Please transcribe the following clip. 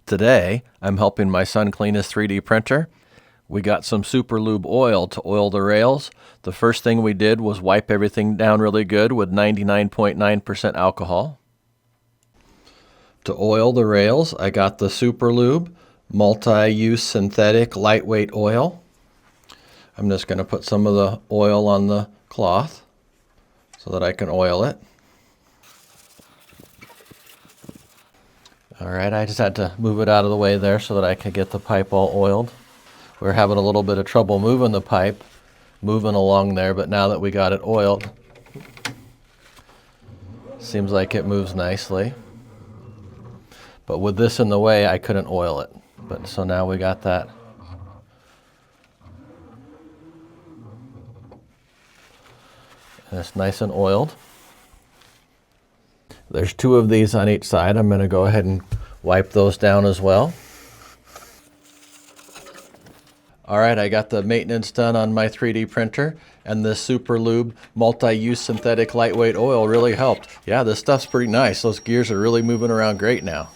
Today, I'm helping my son clean his 3D printer. We got some Super Lube oil to oil the rails. The first thing we did was wipe everything down really good with 99.9% alcohol. To oil the rails, I got the Super Lube multi-use synthetic lightweight oil. I'm just going to put some of the oil on the cloth so that I can oil it. All right, I just had to move it out of the way there so that I could get the pipe all oiled. We were having a little bit of trouble moving the pipe, moving along there, but now that we got it oiled, seems like it moves nicely. But with this in the way, I couldn't oil it. But so now we got that. And it's nice and oiled. There's 2 of these on each side. I'm going to go ahead and wipe those down as well. All right, I got the maintenance done on my 3D printer, and this Super Lube multi-use synthetic lightweight oil really helped. Yeah, this stuff's pretty nice. Those gears are really moving around great now.